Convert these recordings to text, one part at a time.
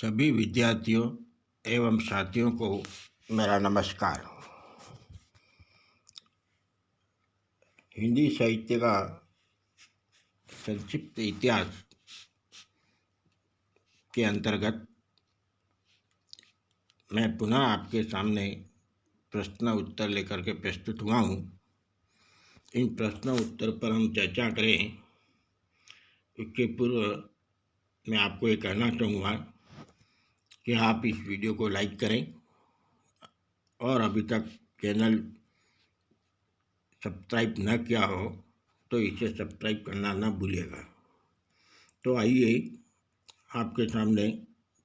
सभी विद्यार्थियों एवं साथियों को मेरा नमस्कार। हिंदी साहित्य का संक्षिप्त इतिहास के अंतर्गत मैं पुनः आपके सामने प्रश्न उत्तर लेकर के प्रस्तुत हुआ हूँ। इन प्रश्न उत्तर पर हम चर्चा करें इसके पूर्व मैं आपको ये कहना चाहूँगा कि आप इस वीडियो को लाइक करें और अभी तक चैनल सब्सक्राइब न किया हो तो इसे सब्सक्राइब करना न भूलिएगा। तो आइए आपके सामने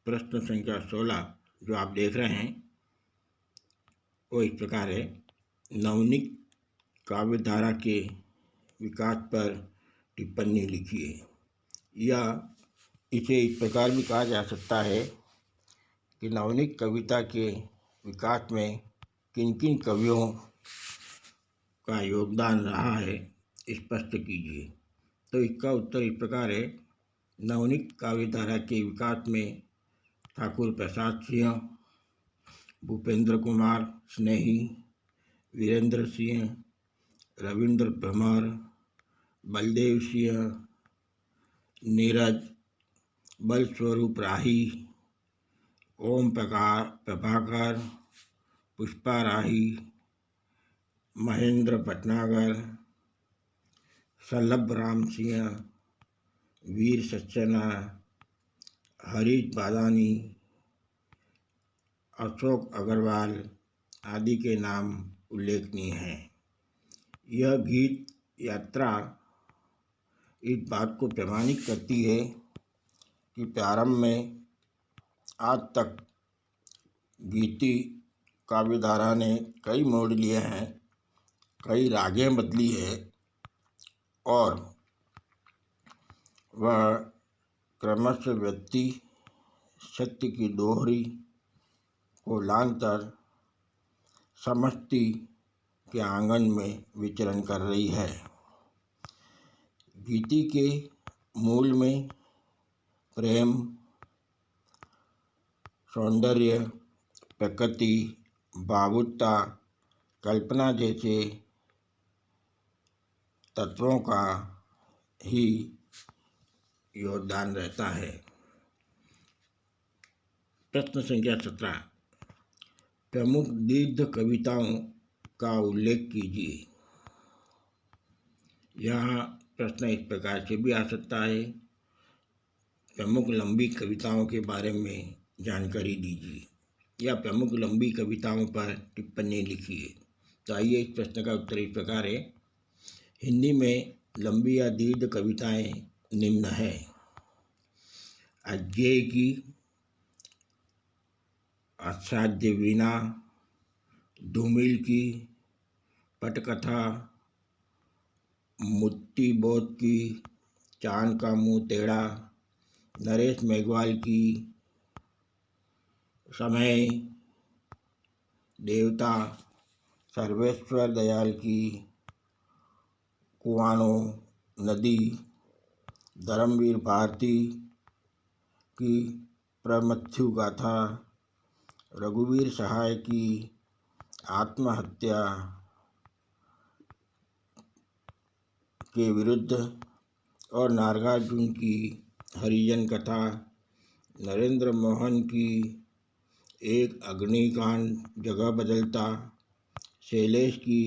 प्रश्न संख्या 16 जो आप देख रहे हैं वो इस प्रकार है। नवनीत काव्यधारा के विकास पर टिप्पणी लिखिए। या इसे इस प्रकार भी कहा जा सकता है कि नवनीत कविता के विकास में किन किन कवियों का योगदान रहा है स्पष्ट कीजिए। तो इसका उत्तर इस प्रकार है। नवनीत काव्यधारा के विकास में ठाकुर प्रसाद सिंह, भूपेंद्र कुमार स्नेही, वीरेंद्र सिंह, रविंद्र भ्रमर, बलदेव सिंह, नीरज, बलस्वरूप राही, ओम प्रभाकर, पुष्पा राही, महेंद्र भटनागर, सल्लभ राम सिंह, वीर सक्सेना, हरीश बादानी, अशोक अग्रवाल आदि के नाम उल्लेखनीय हैं। यह गीत यात्रा इस बात को प्रमाणित करती है कि प्रारंभ में आज तक गीति काव्यधारा ने कई मोड़ लिए हैं, कई रागें बदली है और वह क्रमशः व्यक्ति सत्य की दोहरी को लांघकर समष्टि के आंगन में विचरण कर रही है। गीति के मूल में प्रेम, सौंदर्य, प्रकृति, भावुकता, कल्पना जैसे तत्वों का ही योगदान रहता है। प्रश्न संख्या 17 प्रमुख दीर्घ कविताओं का उल्लेख कीजिए। यहाँ प्रश्न इस प्रकार से भी आ सकता है। प्रमुख लंबी कविताओं के बारे में जानकारी दीजिए या प्रमुख लंबी कविताओं पर टिप्पणी लिखिए। तो आइए इस प्रश्न का उत्तर इस प्रकार है। हिंदी में लंबी या दीर्घ कविताएं निम्न है। अज्ञेय की, असाध्य वीणा, धूमिल की, पटकथा, मुट्ठीबोध की, चांद का मुंह टेढ़ा, नरेश मेघवाल की, समय, देवता, सर्वेश्वर दयाल की, कुआनो, नदी, धर्मवीर भारती की, प्रमथ्यु गाथा, रघुवीर सहाय की, आत्महत्या के विरुद्ध और नागार्जुन की हरिजन कथा, नरेंद्र मोहन की एक अग्निकांड जगह बदलता, शैलेश की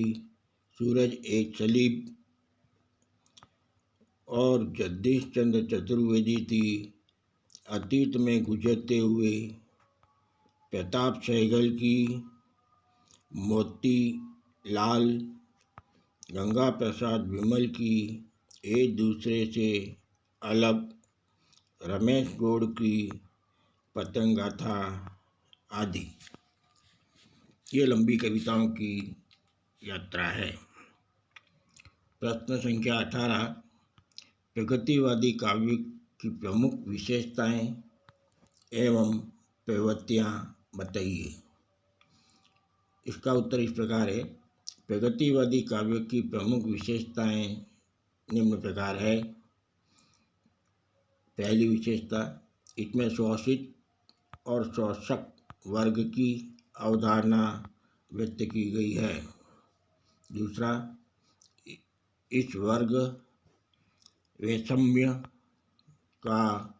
सूरज एक सलीब और जगदीश चंद्र चतुर्वेदी की अतीत में गुजरते हुए, प्रताप सहगल की मोती लाल, गंगा प्रसाद विमल की एक दूसरे से अलग, रमेश गौड़ की पतंग गाथा आदि। ये लंबी कविताओं की यात्रा है। प्रश्न संख्या 18 प्रगतिवादी काव्य की प्रमुख विशेषताएं एवं प्रवृत्तियां बताइए। इसका उत्तर इस प्रकार है। प्रगतिवादी काव्य की प्रमुख विशेषताएं निम्न प्रकार है। पहली विशेषता, इसमें शोषित और शोषक वर्ग की अवधारणा व्यक्त की गई है। दूसरा, इस वर्ग वैषम्य का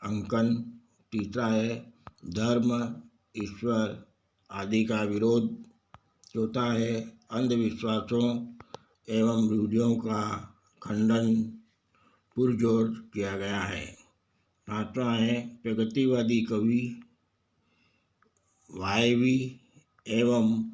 अंकन। तीसरा है धर्म, ईश्वर आदि का विरोध। चौथा है अंधविश्वासों एवं रूढ़ियों का खंडन पुरजोर किया गया है। पांचवा है प्रगतिवादी कवि वायवी एवं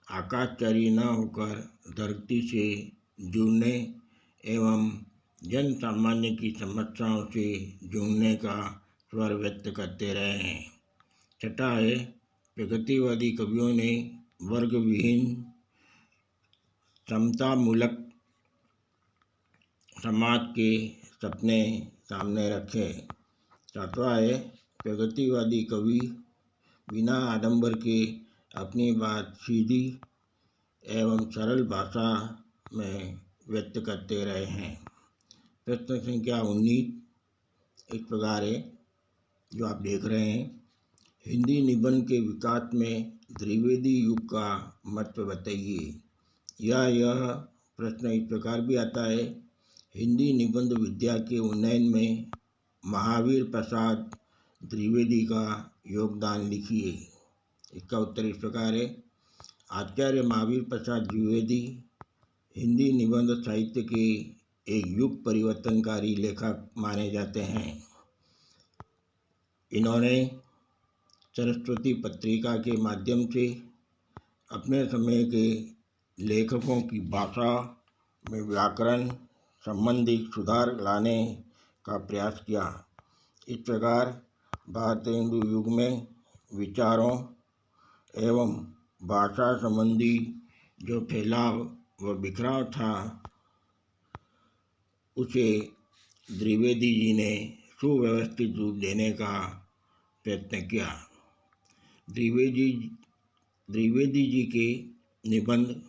आकाशचारी न होकर धरती से जुड़ने एवं जन सामान्य की समस्याओं से जुड़ने का स्वर व्यक्त करते रहे हैं। छठा है प्रगतिवादी कवियों ने वर्ग विहीन समतामूलक समाज के सपने सामने रखे। सातवां है प्रगतिवादी कवि बिना आडंबर के अपनी बात सीधी एवं सरल भाषा में व्यक्त करते रहे हैं। प्रश्न संख्या 19 इस प्रकार है, जो आप देख रहे हैं। हिंदी निबंध के विकास में द्विवेदी युग का महत्व बताइए। यह प्रश्न इस प्रकार भी आता है, हिंदी निबंध विद्या के उन्नयन में महावीर प्रसाद द्विवेदी का योगदान लिखिए। इसका उत्तर इस प्रकार है, आचार्य महावीर प्रसाद द्विवेदी हिंदी निबंध साहित्य के एक युग परिवर्तनकारी लेखक माने जाते हैं। इन्होंने सरस्वती पत्रिका के माध्यम से अपने समय के लेखकों की भाषा में व्याकरण संबंधी सुधार लाने का प्रयास किया। इस प्रकार भारतीय हिंदू युग में विचारों एवं भाषा संबंधी जो फैलाव व बिखराव था, उसे द्विवेदी जी ने सुव्यवस्थित रूप देने का प्रयत्न किया। द्विवेदी जी के निबंध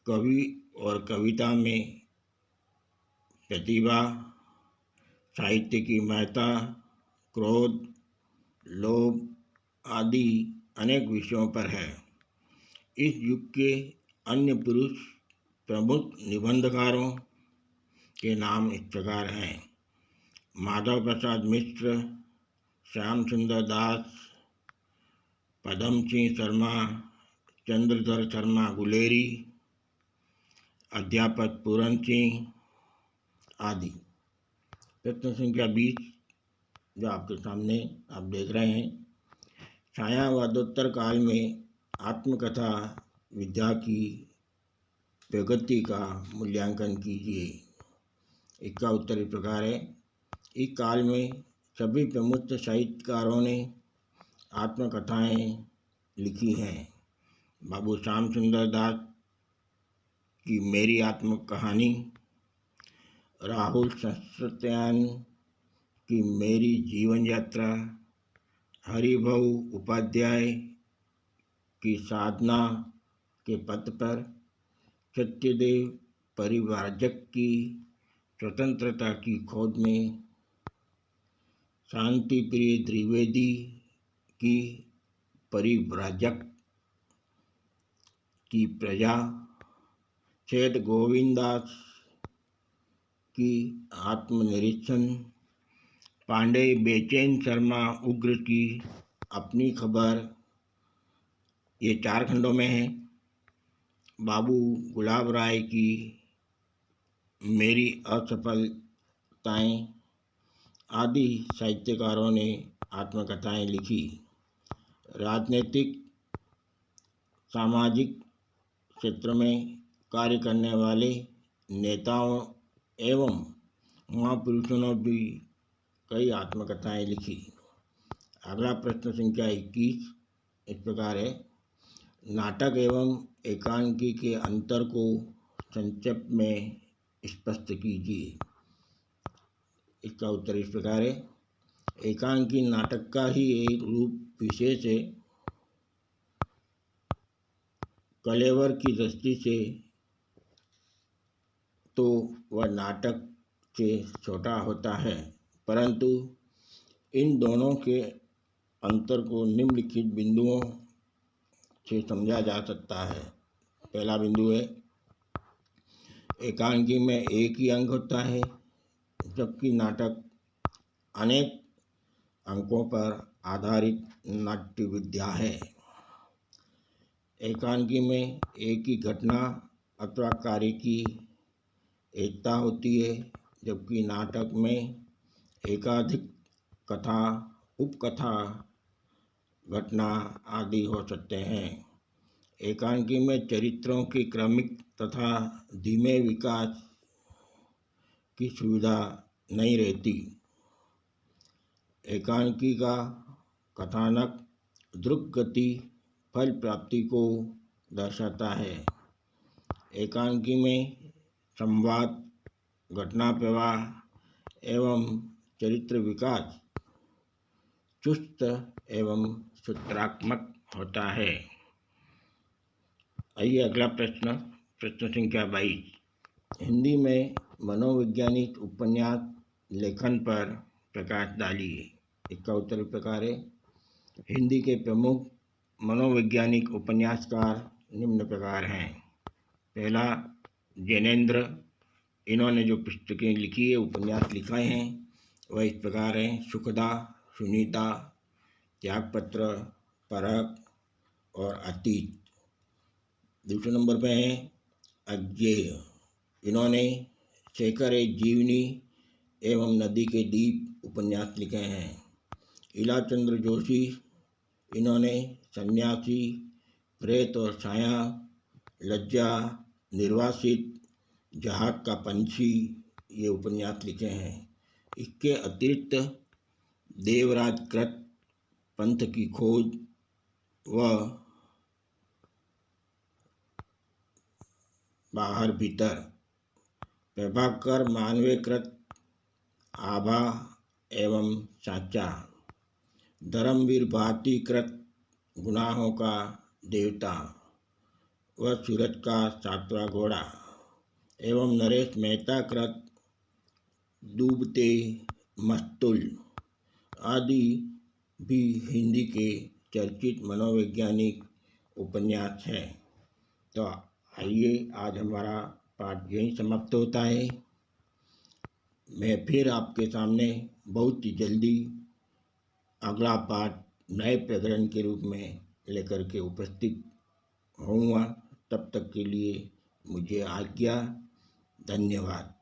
कवि और कविता में प्रतिभा, साहित्य की महत्ता, क्रोध, लोभ आदि अनेक विषयों पर है। इस युग के अन्य पुरुष प्रमुख निबंधकारों के नाम इस प्रकार हैं: माधव प्रसाद मिश्र, श्याम सुंदर दास, पदम सिंह शर्मा, चंद्रधर शर्मा गुलेरी, अध्यापक पूरन सिंह आदि। प्रश्न संख्या 20 जो आपके सामने आप देख रहे हैं, छायावादोत्तर काल में आत्मकथा विद्या की प्रगति का मूल्यांकन कीजिए। इसका उत्तर इस प्रकार है, इस काल में सभी प्रमुख साहित्यकारों ने आत्मकथाएं लिखी हैं। बाबू श्याम सुंदर दास की मेरी आत्म कहानी, राहुल सत्यान की मेरी जीवन यात्रा, हरिभाऊ उपाध्याय की साधना के पथ पर, सत्यदेव परिव्राजक की स्वतंत्रता की खोज में, शांति प्रिय द्विवेदी की परिव्राजक की प्रजा, सेठ गोविंदास की आत्मनिरीक्षण, पांडे बेचैन शर्मा उग्र की अपनी खबर, ये 4 खंडों में है। बाबू गुलाब राय की मेरी असफलताएं आदि साहित्यकारों ने आत्मकथाएं लिखी। राजनीतिक सामाजिक क्षेत्र में कार्य करने वाले नेताओं एवं महापुरुषों ने भी कई आत्मकथाएं लिखी। अगला प्रश्न संख्या 21 इस प्रकार है, नाटक एवं एकांकी के अंतर को संक्षेप में स्पष्ट कीजिए। इसका उत्तर इस प्रकार है, एकांकी नाटक का ही एक रूप विशेष है। कलेवर की दृष्टि से तो वह नाटक से छोटा होता है, परंतु इन दोनों के अंतर को निम्नलिखित बिंदुओं से समझा जा सकता है। पहला बिंदु है, एकांकी में एक ही अंक होता है, जबकि नाटक अनेक अंकों पर आधारित नाट्य विद्या है। एकांकी में एक ही घटना अथवा कार्य की एकता होती है, जबकि नाटक में एकाधिक कथा, उपकथा, घटना आदि हो सकते हैं। एकांकी में चरित्रों की क्रमिक तथा धीमे विकास की सुविधा नहीं रहती। एकांकी का कथानक द्रुत गति फल प्राप्ति को दर्शाता है। एकांकी में संवाद, घटना प्रवाह एवं चरित्र विकास चुस्त एवं सूत्रात्मक होता है। आइए अगला प्रश्न, प्रश्न संख्या 22। हिंदी में मनोवैज्ञानिक उपन्यास लेखन पर प्रकाश डालिए। इसका उत्तर इस प्रकार है। हिंदी के प्रमुख मनोवैज्ञानिक उपन्यासकार निम्न प्रकार हैं। पहला, जैनेन्द्र। इन्होंने जो पुस्तकें लिखी है, उपन्यास लिखे हैं, वह इस प्रकार हैं: सुखदा, सुनीता, त्यागपत्र, परख और अतीत। दूसरे नंबर पे हैं अज्ञेय। इन्होंने शेखर ए जीवनी एवं नदी के दीप उपन्यास लिखे हैं। इलाचंद्र जोशी। इन्होंने सन्यासी, प्रेत और छाया, लज्जा, निर्वासित, जहाज का पंछी ये उपन्यास लिखे हैं। इसके अतिरिक्त देवराज कृत पंथ की खोज व बाहर भीतर, प्रभाकर मानवे कृत आभा एवं साचा, धर्मवीर भारती कृत गुनाहों का देवता व सूरज का सातवां घोड़ा एवं नरेश मेहता कृत डूबते मस्तूल आदि भी हिंदी के चर्चित मनोवैज्ञानिक उपन्यास हैं। तो आइए, आज हमारा पाठ यहीं समाप्त होता है। मैं फिर आपके सामने बहुत ही जल्दी अगला पाठ नए प्रकरण के रूप में लेकर के उपस्थित होऊंगा। तब तक के लिए मुझे आज्ञा। धन्यवाद।